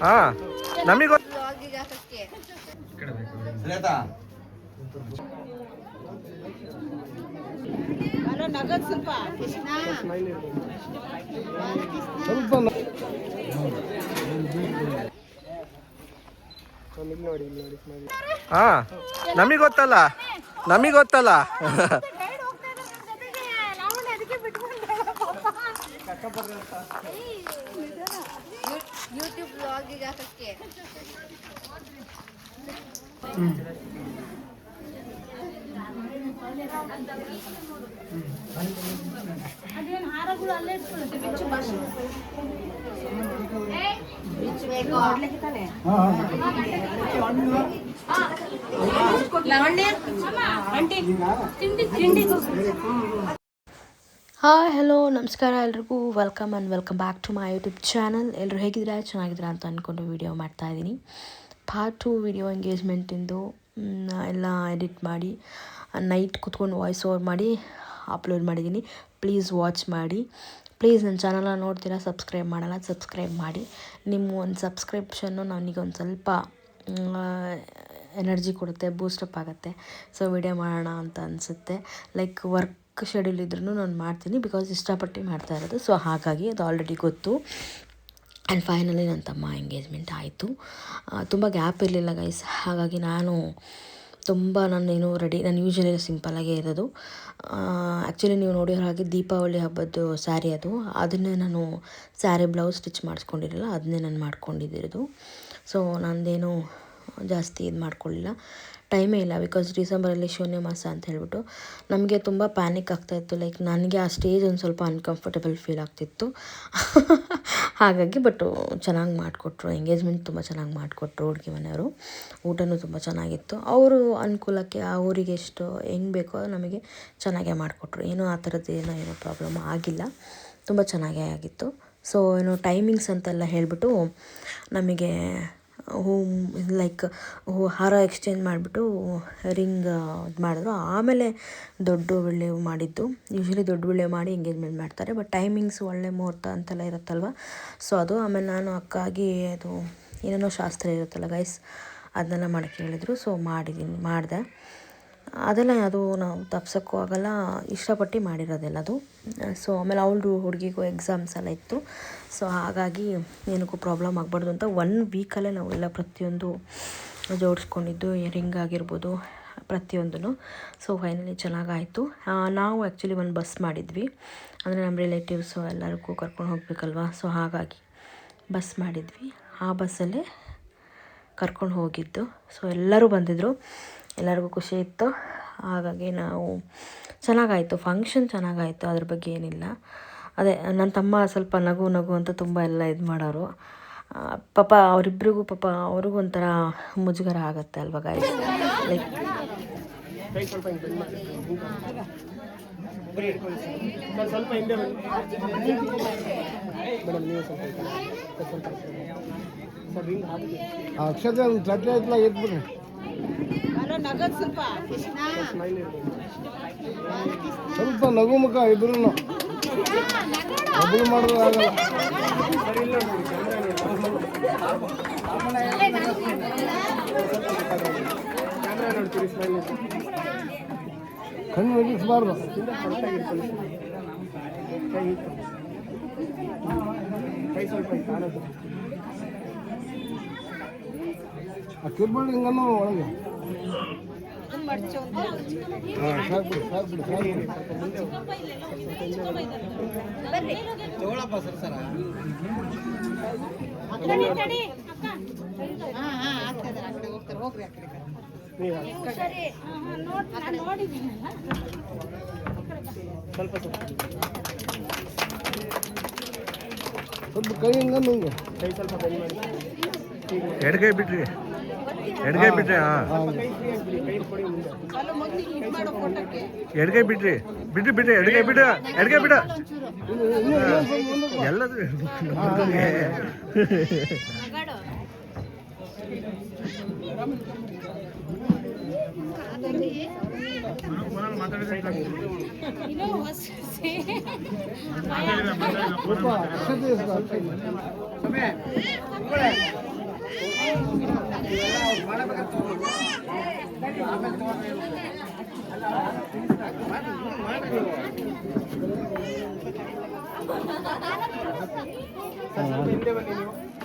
ಹಾ ನಮಗೆ ನಗದ್ ಸ್ವಲ್ಪ ಹಾ ನಮಗೆ ಗೊತ್ತಲ್ಲ ಯೂಟ್ಯೂಬ್ ಬ್ಲಾಗಿಗೆ ಹಾಕಕ್ಕೆ ಅದೇನು ಹಾರಗಳು ಅಲ್ಲೇ ಇಟ್ಕೊಳ್ಳುತ್ತೆ ಬಿಚ್ಚು ಭಾಷೆ ಹಾಯ್ ಹಲೋ ನಮಸ್ಕಾರ ಎಲ್ರಿಗೂ welcome back to my YouTube channel. ಎಲ್ಲರೂ ಹೇಗಿದ್ದೀರಾ, ಚೆನ್ನಾಗಿದ್ದೀರಾ ಅಂತ ಅಂದ್ಕೊಂಡು ವಿಡಿಯೋ ಮಾಡ್ತಾಯಿದ್ದೀನಿ. ಪಾರ್ಟ್ 2 ವಿಡಿಯೋ ಎಂಗೇಜ್ಮೆಂಟಿಂದು ಎಲ್ಲ ಎಡಿಟ್ ಮಾಡಿ ನೈಟ್ ಕೂತ್ಕೊಂಡು ವಾಯ್ಸ್ ಓವರ್ ಮಾಡಿ ಅಪ್ಲೋಡ್ ಮಾಡಿದ್ದೀನಿ. ಪ್ಲೀಸ್ ವಾಚ್ ಮಾಡಿ. ಪ್ಲೀಸ್ ನನ್ನ ಚಾನಲ್ನ ನೋಡ್ತೀರಾ, ಸಬ್ಸ್ಕ್ರೈಬ್ ಮಾಡಲ್ಲ ಸಬ್ಸ್ಕ್ರೈಬ್ ಮಾಡಿ. ನಿಮ್ಮ ಒಂದು ಸಬ್ಸ್ಕ್ರಿಪ್ಷನ್ನು ನನಗೆ ಒಂದು ಸ್ವಲ್ಪ ಎನರ್ಜಿ ಕೊಡುತ್ತೆ, ಬೂಸ್ಟಪ್ ಆಗುತ್ತೆ. ಸೊ ವಿಡಿಯೋ ಮಾಡೋಣ ಅಂತ ಅನಿಸುತ್ತೆ. ಲೈಕ್ ವರ್ಕ್ ಶೆಡ್ಯೂಲ್ ಇದ್ರೂ ನಾನು ಮಾಡ್ತೀನಿ, ಬಿಕಾಸ್ ಇಷ್ಟಪಟ್ಟು ಮಾಡ್ತಾ ಇರೋದು. ಸೊ ಹಾಗಾಗಿ ಅದು ಆಲ್ರೆಡಿ ಗೊತ್ತು. ಆ್ಯಂಡ್ ಫೈನಲಿ ನನ್ನ ತಮ್ಮ ಎಂಗೇಜ್ಮೆಂಟ್ ಆಯಿತು. ತುಂಬ ಗ್ಯಾಪ್ ಇರಲಿಲ್ಲ ಗೈಸ್. ಹಾಗಾಗಿ ನಾನು ಯೂಶ್ವಲಿ ಸಿಂಪಲ್ಲಾಗೇ ಇರೋದು. ಆ್ಯಕ್ಚುಲಿ ನೀವು ನೋಡಿರೋ ಹಾಗೆ ದೀಪಾವಳಿ ಹಬ್ಬದ್ದು ಸ್ಯಾರಿ ಅದನ್ನೇ ನಾನು ಸ್ಯಾರಿ ಬ್ಲೌಸ್ ಸ್ಟಿಚ್ ಮಾಡಿಸ್ಕೊಂಡಿರಲಿಲ್ಲ, ಅದನ್ನೇ ನಾನು ಮಾಡ್ಕೊಂಡಿದ್ದಿರೋದು. ಸೊ ನಂದೇನು ಜಾಸ್ತಿ ಇದು ಮಾಡ್ಕೊಳ್ಳಿಲ್ಲ, ಟೈಮೇ ಇಲ್ಲ. ಬಿಕಾಸ್ ಡಿಸೆಂಬರಲ್ಲಿ ಶೂನ್ಯ ಮಾಸ ಅಂತ ಹೇಳ್ಬಿಟ್ಟು ನಮಗೆ ತುಂಬ ಪ್ಯಾನಿಕ್ ಆಗ್ತಾಯಿತ್ತು. ಲೈಕ್ ನನಗೆ ಆ ಸ್ಟೇಜ್ ಒಂದು ಸ್ವಲ್ಪ ಅನ್ಕಂಫರ್ಟಬಲ್ ಫೀಲ್ ಆಗ್ತಿತ್ತು. ಹಾಗಾಗಿ ಚೆನ್ನಾಗಿ ಮಾಡಿಕೊಟ್ರು, ಎಂಗೇಜ್ಮೆಂಟ್ ತುಂಬ ಚೆನ್ನಾಗಿ ಮಾಡಿಕೊಟ್ರು ಹುಡುಗಿ ಮನೆಯವರು. ಊಟನೂ ತುಂಬ ಚೆನ್ನಾಗಿತ್ತು. ಅವರು ಅನುಕೂಲಕ್ಕೆ ಆ ಊರಿಗೆ ಎಷ್ಟು ಹೆಂಗೆ ಬೇಕೋ ನಮಗೆ ಚೆನ್ನಾಗೇ ಮಾಡಿಕೊಟ್ರು. ಏನೋ ಆ ಥರದ್ದು ಏನೋ ಪ್ರಾಬ್ಲಮ್ ಆಗಿಲ್ಲ, ತುಂಬ ಚೆನ್ನಾಗೇ ಆಗಿತ್ತು. ಸೊ ಟೈಮಿಂಗ್ಸ್ ಅಂತೆಲ್ಲ ಹೇಳಿಬಿಟ್ಟು ನಮಗೆ ಹಾರ ಎಕ್ಸ್ಚೇಂಜ್ ಮಾಡಿಬಿಟ್ಟು ರಿಂಗ್ ಇದು ಮಾಡಿದ್ರು. ಆಮೇಲೆ ದೊಡ್ಡ ಒಳ್ಳೆ ಮಾಡಿದ್ದು. ಯೂಶ್ವಲಿ ದೊಡ್ಡ ಒಳ್ಳೆ ಮಾಡಿ ಎಂಗೇಜ್ಮೆಂಟ್ ಮಾಡ್ತಾರೆ, ಬಟ್ ಟೈಮಿಂಗ್ಸ್ ಒಳ್ಳೆ ಮುಹೂರ್ತ ಅಂತೆಲ್ಲ ಇರುತ್ತಲ್ವ. ಸೊ ಅದು ಆಮೇಲೆ ನಾನು ಅಕ್ಕಾಗಿ ಅದು ಏನೇನೋ ಶಾಸ್ತ್ರ ಇರುತ್ತಲ್ಲ ಗೈಸ್, ಅದನ್ನೆಲ್ಲ ಮಾಡೋಕ್ಕೆ ಹೇಳಿದರು. ಸೊ ಮಾಡಿದೆ. ಅದೆಲ್ಲ ಅದು ನಾವು ತಪ್ಸೋಕ್ಕೂ ಆಗೋಲ್ಲ, ಇಷ್ಟಪಟ್ಟು ಮಾಡಿರೋದೆಲ್ಲ ಅದು. ಸೊ ಆಮೇಲೆ ಹುಡುಗಿಗೂ ಎಕ್ಸಾಮ್ಸ್ ಎಲ್ಲ ಇತ್ತು. ಸೊ ಹಾಗಾಗಿ ಏನಕ್ಕೂ ಪ್ರಾಬ್ಲಮ್ ಆಗಬಾರ್ದು ಅಂತ 1 ವೀಕಲ್ಲೇ ನಾವೆಲ್ಲ ಪ್ರತಿಯೊಂದು ಜೋಡಿಸ್ಕೊಂಡಿದ್ದು, ರಿಂಗ್ ಆಗಿರ್ಬೋದು ಪ್ರತಿಯೊಂದೂ. ಸೊ ಫೈನಲಿ ಚೆನ್ನಾಗಾಯಿತು. ನಾವು ಆ್ಯಕ್ಚುಲಿ ಒಂದು ಬಸ್ ಮಾಡಿದ್ವಿ, ಅಂದರೆ ನಮ್ಮ ರಿಲೇಟಿವ್ಸು ಎಲ್ಲರಿಗೂ ಕರ್ಕೊಂಡು ಹೋಗಬೇಕಲ್ವ. ಸೊ ಹಾಗಾಗಿ ಬಸ್ ಮಾಡಿದ್ವಿ, ಆ ಬಸ್ಸಲ್ಲೇ ಕರ್ಕೊಂಡು ಹೋಗಿದ್ದು. ಸೊ ಎಲ್ಲರೂ ಬಂದಿದ್ದರು, ಎಲ್ಲರಿಗೂ ಖುಷಿ ಇತ್ತು. ಹಾಗಾಗಿ ನಾವು ಚೆನ್ನಾಗಾಯಿತು, ಫಂಕ್ಷನ್ ಚೆನ್ನಾಗಾಯಿತು, ಅದ್ರ ಬಗ್ಗೆ ಏನಿಲ್ಲ. ಅದೇ ನನ್ನ ತಮ್ಮ ಸ್ವಲ್ಪ ನಗು ಅಂತ ತುಂಬ ಎಲ್ಲ ಇದು ಮಾಡೋರು. ಪಾಪ ಅವರಿಬ್ರಿಗೂ ಅವ್ರಿಗೂ ಒಂಥರ ಮುಜುಗರ ಆಗುತ್ತೆ ಅಲ್ವ ಗಾಯ್ಸ್. ಲೈಕ್ ನಗದ್ ಸ್ವಲ್ಪ ನಗು ಮುಖ ಇಬ್ರು ಒಬ್ಬರು ಮಾಡಿದ್ರೆ ಆಗಲ್ಲ. ಕಣ್ಣು ಒಗಿಸ್ಬಾರ್ದು. ಆ ಕಿರ್ಬಳ್ಳಿ ಹಿಂಗನ್ನು ಒಳಗೆ ಸ್ವಲ್ಪ ಕೈ ಹಿಂಗನ್ನು ಹಿಂಗೆ ಕೈ ಸ್ವಲ್ಪ ಕೈ ಮಾಡಿ ಎಡಗೈ ಬಿಟ್ರಿ ಎಡಗೈ ಬಿಟ್ರಿ ಎಡಗೈ ಬಿಟ್ರಿ ಎಡಗೈ ಬಿಡ ಎಲ್ಲದು ಮಾತಾಡಿದ್ರೆ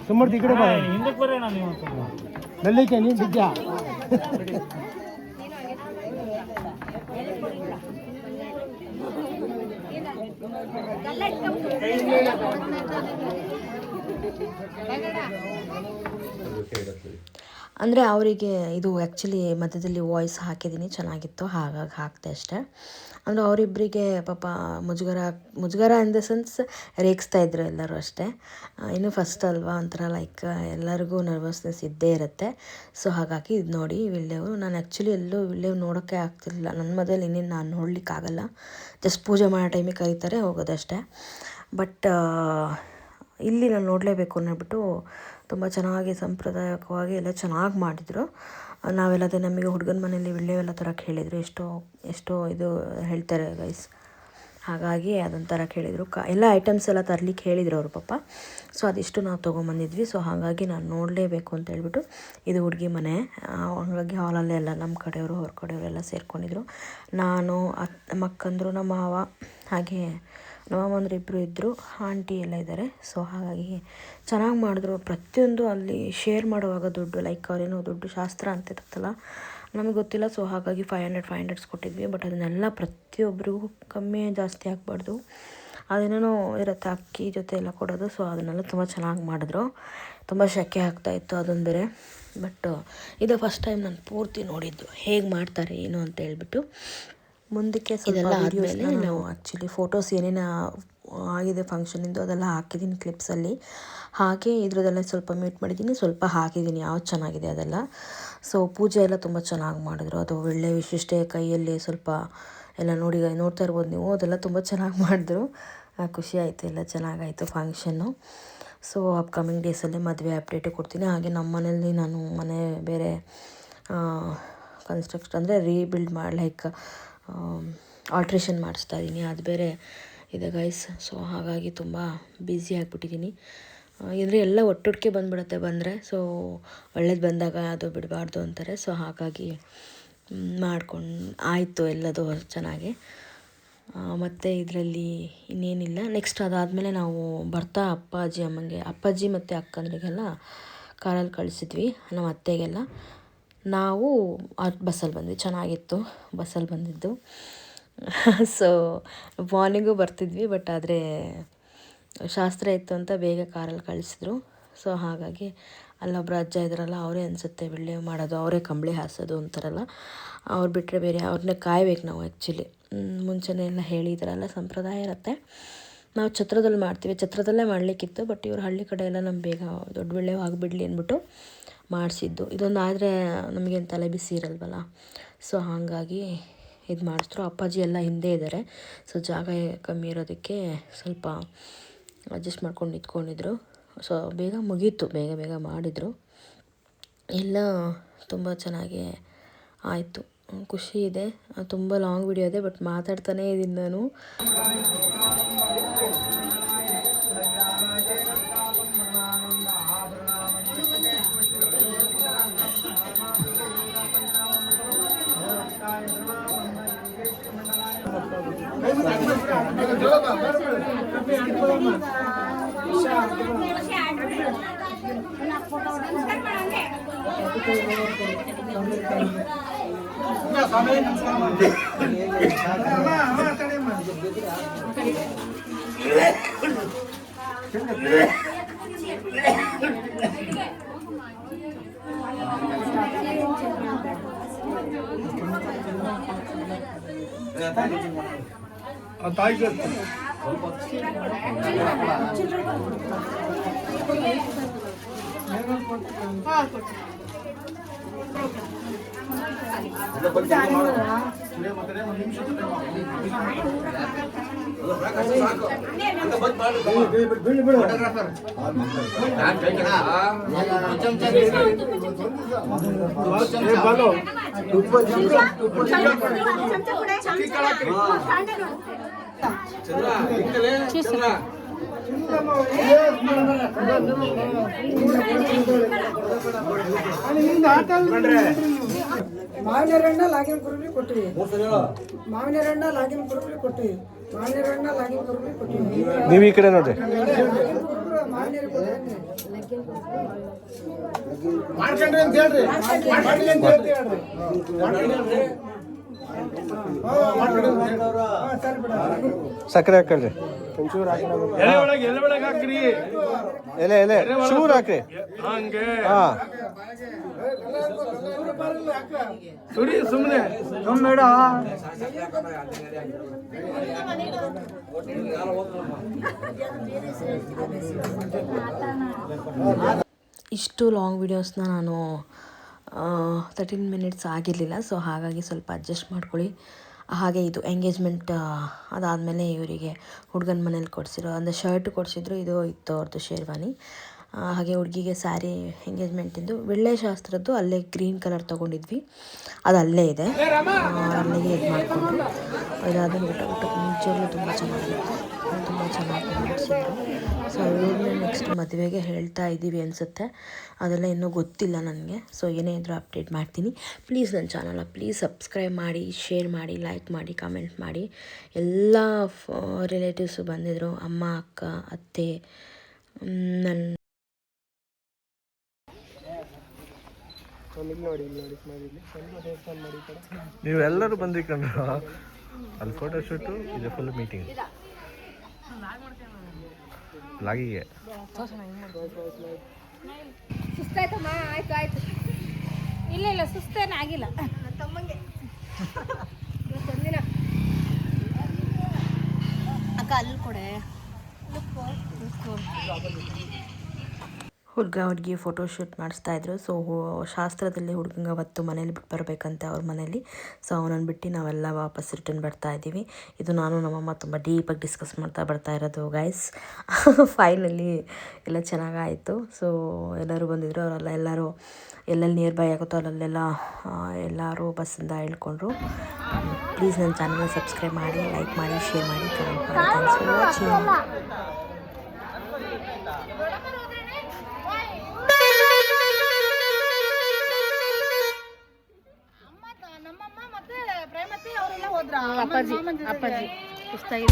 ಸುಮಾರು ಈ ಕಡೆ ಬಾ ಹಿಂದಕ್ಕೆ ಬರೋಣ ನೀವು ನೆಲ್ಲಿಕೆ ನೀನು ಬಿದ್ದ ಅಂದರೆ ಅವರಿಗೆ ಇದು ಆ್ಯಕ್ಚುಲಿ ಮಧ್ಯದಲ್ಲಿ ವಾಯ್ಸ್ ಹಾಕಿದ್ದೀನಿ, ಚೆನ್ನಾಗಿತ್ತು ಹಾಗಾಗಿ ಹಾಕ್ತೆ ಅಷ್ಟೇ. ಅಂದರೆ ಅವರಿಬ್ಬರಿಗೆ ಪಾಪ ಮುಜುಗರ ಇನ್ ದ ಸೆನ್ಸ್ ರೇಗಿಸ್ತಾ ಇದ್ರು ಎಲ್ಲರೂ ಅಷ್ಟೇ. ಇನ್ನು ಫಸ್ಟ್ ಅಲ್ವಾ, ಒಂಥರ ಲೈಕ್ ಎಲ್ಲರಿಗೂ ನರ್ವಸ್ನೆಸ್ ಇದ್ದೇ ಇರುತ್ತೆ. ಸೊ ಹಾಗಾಗಿ ಇದು ನೋಡಿ ವಿಳ್ಳೆವು, ನಾನು ಆ್ಯಕ್ಚುಲಿ ಎಲ್ಲೂ ವಿಳ್ಳೆವು ನೋಡೋಕ್ಕೆ ಆಗ್ತಿರ್ಲಿಲ್ಲ. ನನ್ನ ಮದುವೆಲಿ ಇನ್ನೇನು ನಾನು ನೋಡಲಿಕ್ಕಾಗಲ್ಲ, ಜಸ್ಟ್ ಪೂಜೆ ಮಾಡೋ ಟೈಮಿಗೆ ಕರೀತಾರೆ ಹೋಗೋದಷ್ಟೇ. ಬಟ್ ಇಲ್ಲಿ ನಾನು ನೋಡಲೇಬೇಕು ಅನ್ನೋಬಿಟ್ಟು ತುಂಬ ಚೆನ್ನಾಗಿ ಸಾಂಪ್ರದಾಯಿಕವಾಗಿ ಎಲ್ಲ ಚೆನ್ನಾಗಿ ಮಾಡಿದರು. ನಾವೆಲ್ಲದೇ ನಮಗೆ ಹುಡುಗನ ಮನೇಲಿ ವಿಳ್ಳೆವೆಲ್ಲ ತರಕ್ಕೆ ಹೇಳಿದರು, ಎಷ್ಟೋ ಇದು ಹೇಳ್ತಾರೆ ಗೈಸ್, ಹಾಗಾಗಿ ಅದನ್ನು ತರಕ್ಕೆ ಹೇಳಿದರು. ಎಲ್ಲ ಐಟಮ್ಸ್ ಎಲ್ಲ ತರಲಿಕ್ಕೆ ಹೇಳಿದರು ಅವರು ಪಾಪ. ಸೊ ಅದಿಷ್ಟು ನಾವು ತೊಗೊಂಬಂದಿದ್ವಿ. ಸೊ ಹಾಗಾಗಿ ನಾನು ನೋಡಲೇಬೇಕು ಅಂತ ಹೇಳ್ಬಿಟ್ಟು, ಇದು ಹುಡುಗಿ ಮನೆ, ಹಾಗಾಗಿ ಹಾಲಲ್ಲೇ ಎಲ್ಲ ನಮ್ಮ ಕಡೆಯವರು ಹೊರ ಕಡೆಯವರೆಲ್ಲ ಸೇರ್ಕೊಂಡಿದ್ರು. ನಾನು ನಮ್ಮ ಅಕ್ಕಂದರು, ನಮ್ಮ ಮಾವ, ಹಾಗೆ ನಮ್ಮ ಮಾವಂದ್ರು ಇಬ್ಬರು ಇದ್ದರು, ಆಂಟಿ ಎಲ್ಲ ಇದ್ದಾರೆ. ಸೊ ಹಾಗಾಗಿ ಚೆನ್ನಾಗಿ ಮಾಡಿದ್ರು. ಪ್ರತಿಯೊಂದು ಅಲ್ಲಿ ಶೇರ್ ಮಾಡುವಾಗ ದುಡ್ಡು, ಲೈಕ್ ಅವರೇನೋ ದುಡ್ಡು ಶಾಸ್ತ್ರ ಅಂತ ಇರುತ್ತಲ್ಲ, ನಮಗೆ ಗೊತ್ತಿಲ್ಲ. ಸೊ ಹಾಗಾಗಿ 500 ಕೊಟ್ಟಿದ್ವಿ. ಬಟ್ ಅದನ್ನೆಲ್ಲ ಪ್ರತಿಯೊಬ್ಬರಿಗೂ ಕಮ್ಮಿ ಜಾಸ್ತಿ ಆಗಬಾರ್ದು, ಅದೇನೇನೋ ಇರುತ್ತೆ ಅಕ್ಕಿ ಜೊತೆ ಎಲ್ಲ ಕೊಡೋದು. ಸೊ ಅದನ್ನೆಲ್ಲ ತುಂಬ ಚೆನ್ನಾಗಿ ಮಾಡಿದ್ರು. ತುಂಬ ಶೆಕೆ ಆಗ್ತಾಯಿತ್ತು ಅದೊಂದು ಬೇರೆ. ಬಟ್ ಇದು ಫಸ್ಟ್ ಟೈಮ್ ನಾನು ಪೂರ್ತಿ ನೋಡಿದ್ದು ಹೇಗೆ ಮಾಡ್ತಾರೆ ಏನು ಅಂತ ಹೇಳ್ಬಿಟ್ಟು. ಮುಂದಕ್ಕೆ ಸ್ವಲ್ಪ ಆದಮೇಲೆ ನಾವು ಆ್ಯಕ್ಚುಲಿ ಫೋಟೋಸ್ ಏನೇನು ಆಗಿದೆ ಫಂಕ್ಷನಿಂದು ಅದೆಲ್ಲ ಹಾಕಿದ್ದೀನಿ ಕ್ಲಿಪ್ಸಲ್ಲಿ. ಹಾಗೆ ಇದ್ರದ್ದೆಲ್ಲ ಸ್ವಲ್ಪ ಮ್ಯೂಟ್ ಮಾಡಿದ್ದೀನಿ, ಸ್ವಲ್ಪ ಹಾಕಿದ್ದೀನಿ ಯಾವ್ದು ಚೆನ್ನಾಗಿದೆ ಅದೆಲ್ಲ. ಸೊ ಪೂಜೆ ಎಲ್ಲ ತುಂಬ ಚೆನ್ನಾಗಿ ಮಾಡಿದ್ರು. ಅದು ಒಳ್ಳೆ ವಿಶಿಷ್ಟೆ, ಕೈಯಲ್ಲಿ ಸ್ವಲ್ಪ ಎಲ್ಲ ನೋಡ್ತಾ ಇರ್ಬೋದು ನೀವು, ಅದೆಲ್ಲ ತುಂಬ ಚೆನ್ನಾಗಿ ಮಾಡಿದ್ರು. ಖುಷಿ ಆಯಿತು, ಎಲ್ಲ ಚೆನ್ನಾಗಾಯಿತು ಫಂಕ್ಷನ್ನು. ಸೊ ಅಪ್ಕಮಿಂಗ್ ಡೇಸಲ್ಲೇ ಮದುವೆ ಅಪ್ಡೇಟು ಕೊಡ್ತೀನಿ. ಹಾಗೆ ನಮ್ಮ ಮನೇಲಿ ನಾನು ಮನೆ ಬೇರೆ ಕನ್ಸ್ಟ್ರಕ್ಷನ್ ಅಂದರೆ ರೀಬಿಲ್ಡ್ ಲೈಕ್ ಆಲ್ಟ್ರೇಷನ್ ಮಾಡಿಸ್ತಾ ಇದ್ದೀನಿ, ಅದು ಬೇರೆ ಇದೆ ಗೈಸ್. ಸೊ ಹಾಗಾಗಿ ತುಂಬ ಬ್ಯುಸಿ ಆಗಿಬಿಟ್ಟಿದ್ದೀನಿ. ಅಂದರೆ ಎಲ್ಲ ಒಟ್ಟೊಟ್ಟಿಗೆ ಬಂದರೆ ಸೊ ಒಳ್ಳೇದು ಬಂದಾಗ ಅದು ಬಿಡಬಾರ್ದು ಅಂತಾರೆ. ಸೊ ಹಾಗಾಗಿ ಮಾಡ್ಕೊಂಡು ಆಯಿತು ಎಲ್ಲದು ಚೆನ್ನಾಗಿ. ಮತ್ತು ಇದರಲ್ಲಿ ಇನ್ನೇನಿಲ್ಲ. ನೆಕ್ಸ್ಟ್ ಅದಾದಮೇಲೆ ನಾವು ಬರ್ತಾ ಅಪ್ಪಾಜಿ ಮತ್ತು ಅಕ್ಕಂದ್ರಿಗೆಲ್ಲ ಕಾರಲ್ಲಿ ಕಳಿಸಿದ್ವಿ, ನಮ್ಮ ಅತ್ತೆಗೆಲ್ಲ. ನಾವು ಬಸ್ಸಲ್ಲಿ ಬಂದ್ವಿ, ಚೆನ್ನಾಗಿತ್ತು ಬಸ್ಸಲ್ಲಿ ಬಂದಿದ್ದು. ಸೊ ಮಾರ್ನಿಂಗು ಬರ್ತಿದ್ವಿ, ಬಟ್ ಆದರೆ ಶಾಸ್ತ್ರ ಇತ್ತು ಅಂತ ಬೇಗ ಕಾರಲ್ಲಿ ಕಳಿಸಿದ್ರು. ಸೊ ಹಾಗಾಗಿ ಅಲ್ಲೊಬ್ಬರು ಅಜ್ಜ ಇದ್ರಲ್ಲ, ಅವರೇ ಅನಿಸುತ್ತೆ ವಿಳ್ಳೆ ಮಾಡೋದು, ಅವರೇ ಕಂಬಳಿ ಹಾಸೋದು ಅಂತಾರಲ್ಲ, ಅವ್ರು ಬಿಟ್ಟರೆ ಬೇರೆ ಅವ್ರನ್ನೇ ಕಾಯ್ಬೇಕು ನಾವು. ಆ್ಯಕ್ಚುಲಿ ಮುಂಚೆನೇ ಎಲ್ಲ ಹೇಳಿದ್ರಲ್ಲ, ಸಂಪ್ರದಾಯ ಇರುತ್ತೆ. ನಾವು ಛತ್ರದಲ್ಲಿ ಮಾಡ್ತೀವಿ, ಛತ್ರದಲ್ಲೇ ಮಾಡಲಿಕ್ಕಿತ್ತು. ಬಟ್ ಇವ್ರು ಹಳ್ಳಿ ಕಡೆ ಎಲ್ಲ ನಮ್ಗೆ ಬೇಗ ದೊಡ್ಡ ವಿಳ್ಳೆ ಆಗಿಬಿಡಲಿ ಅಂದ್ಬಿಟ್ಟು ಮಾಡಿಸಿದ್ದು. ಇದೊಂದು ಆದರೆ ನಮಗೇನು ತಲೆ ಬಿಸಿ ಇರಲ್ವಲ್ಲ, ಸೊ ಹಾಗಾಗಿ ಇದು ಮಾಡಿದ್ರು. ಅಪ್ಪಾಜಿ ಎಲ್ಲ ಹಿಂದೆ ಇದ್ದಾರೆ. ಸೊ ಜಾಗ ಕಮ್ಮಿ ಇರೋದಕ್ಕೆ ಸ್ವಲ್ಪ ಅಡ್ಜಸ್ಟ್ ಮಾಡ್ಕೊಂಡು ನಿಂತ್ಕೊಂಡಿದ್ರು. ಸೊ ಬೇಗ ಮುಗೀತು, ಬೇಗ ಮಾಡಿದರು. ಎಲ್ಲ ತುಂಬ ಚೆನ್ನಾಗಿ ಆಯಿತು, ಖುಷಿ ಇದೆ. ತುಂಬ ಲಾಂಗ್ ವಿಡಿಯೋ ಇದೆ, ಬಟ್ ಮಾತಾಡ್ತಾನೇ ಇದ್ದೀನಿ ನಾನು. ತಾಯಿಗೆ ಮಾವಿನರಣ್ಣ ಲಾಗಿನ್ ಕುರುಬಿ ಕೊಟ್ಟಿವಿ. ಮಾವಿನರಣ್ಣ ಲಾಗಿನ್ ಕುರುಬಿ ಕೊಟ್ಟಿವಿ. ಮಾವಿನರಣ್ಣ ಲಾಗಿನ್ ಕುರುಬಿ ಕೊಟ್ಟಿವಿ. ನೀವು ಈ ಕಡೆ ನೋಡ್ರಿ. ಮಾಡ್ಕೊಂಡ್ರಿ ಅಂತ ಹೇಳ್ರಿ. ಸಕ್ಕರೆ ಹಾಕಲ್ರಿ. ಎಲೆ ಎಲೆ ಚೂರು ಹಾಕ್ರಿ. ಹಾ ಸುಮ್ಮನೆ ಬೇಡ. ಇಷ್ಟು ಲಾಂಗ್ ವೀಡಿಯೋಸ್ನ ನಾನು 13 ಮಿನಿಟ್ಸ್ ಆಗಿರಲಿಲ್ಲ, ಸೊ ಹಾಗಾಗಿ ಸ್ವಲ್ಪ ಅಡ್ಜಸ್ಟ್ ಮಾಡ್ಕೊಳ್ಳಿ. ಹಾಗೆ ಇದು ಎಂಗೇಜ್ಮೆಂಟ್ ಅದಾದಮೇಲೆ ಇವರಿಗೆ ಹುಡುಗನ ಮನೇಲಿ ಕೊಡಿಸಿರೋ ಅಂದರೆ ಶರ್ಟ್ ಕೊಡಿಸಿದ್ರು. ಇದು ಇತ್ತು ಅವ್ರದ್ದು ಶೇರ್ವಾನಿ. ಹಾಗೆ ಹುಡುಗಿಗೆ ಸ್ಯಾರಿ ಎಂಗೇಜ್ಮೆಂಟಿಂದು ಒಳ್ಳೆ ಶಾಸ್ತ್ರದ್ದು ಅಲ್ಲೇ ಗ್ರೀನ್ ಕಲರ್ ತೊಗೊಂಡಿದ್ವಿ, ಅದು ಅಲ್ಲೇ ಇದೆ. ಅಲ್ಲಿಗೆ ಇದು ಮಾಡಿಕೊಂಡು ಇದಾದ ಊಟ ನಿಜವಾಗ್ಲೂ ತುಂಬ ಚೆನ್ನಾಗಿತ್ತು, ತುಂಬ ಚೆನ್ನಾಗಿ ಮಾಡಿಸಿದ್ರು. ಸೊ ಇವ್ರನ್ನೇ ನೆಕ್ಸ್ಟ್ ಮದುವೆಗೆ ಹೇಳ್ತಾ ಇದ್ದೀವಿ ಅನಿಸುತ್ತೆ, ಅದೆಲ್ಲ ಇನ್ನೂ ಗೊತ್ತಿಲ್ಲ ನನಗೆ. ಸೊ ಏನೇ ಇದ್ರೂ ಅಪ್ಡೇಟ್ ಮಾಡ್ತೀನಿ. ಪ್ಲೀಸ್ ನನ್ನ ಚಾನಲ್ನ ಪ್ಲೀಸ್ ಸಬ್ಸ್ಕ್ರೈಬ್ ಮಾಡಿ, ಶೇರ್ ಮಾಡಿ, ಲೈಕ್ ಮಾಡಿ, ಕಮೆಂಟ್ ಮಾಡಿ. ಎಲ್ಲ ರಿಲೇಟಿವ್ಸು ಬಂದಿದ್ದರು, ಅಮ್ಮ, ಅಕ್ಕ, ಅತ್ತೆ, ನನ್ನ ನೀವೆಲ್ಲರೂ ಬಂದಿಕೊಂಡು ಅಲ್ಲಿ ಫೋಟೋ ಶೂಟು, ಇದು ಫುಲ್ ಮೀಟಿಂಗ್ ಲಾಗಿಗೆ. ಸುಸ್ತಾಯ್ತಮ್ಮ. ಆಯ್ತು ಆಯ್ತು. ಇಲ್ಲ ಸುಸ್ತೇನ ಆಗಿಲ್ಲ. ಅಕ್ಕ ಅಲ್ಲಿ ಕೊಡೆ. ಹುಡುಗ ಹುಡುಗಿ ಫೋಟೋಶೂಟ್ ಮಾಡಿಸ್ತಾಯಿದ್ರು. ಸೊ ಶಾಸ್ತ್ರದಲ್ಲಿ ಹುಡುಗಂಗೆ ಅವತ್ತು ಮನೇಲಿ ಬಿಟ್ಟು ಬರಬೇಕಂತೆ ಅವ್ರ ಮನೇಲಿ. ಸೊ ಅವನನ್ನು ಬಿಟ್ಟು ನಾವೆಲ್ಲ ವಾಪಸ್ ರಿಟರ್ನ್ ಬರ್ತಾ ಇದ್ದೀವಿ. ಇದು ನಾನು ನಮ್ಮಮ್ಮ ತುಂಬ ಡೀಪಾಗಿ ಡಿಸ್ಕಸ್ ಬರ್ತಾ ಇರೋದು ಗೈಸ್. ಫೈನಲಿ ಎಲ್ಲ ಚೆನ್ನಾಗಾಯಿತು. ಸೊ ಎಲ್ಲರೂ ಬಂದಿದ್ದರು, ಅವರೆಲ್ಲ ಎಲ್ಲರೂ ಎಲ್ಲೆಲ್ಲಿ ನಿಯರ್ ಬೈ ಆಗುತ್ತೋ ಅಲ್ಲೆಲ್ಲ ಎಲ್ಲರೂ ಬಸ್ಸಿಂದ ಹೇಳ್ಕೊಂಡ್ರು. ಪ್ಲೀಸ್ ನನ್ನ ಚಾನಲ್ನ ಸಬ್ಸ್ಕ್ರೈಬ್ ಮಾಡಿ, ಲೈಕ್ ಮಾಡಿ, ಶೇರ್ ಮಾಡಿ, ಕಮೆಂಟ್ ಮಾಡಿ. Thanks for watching. ಅಪ್ಪಾಜಿ ಪುಸ್ತಕ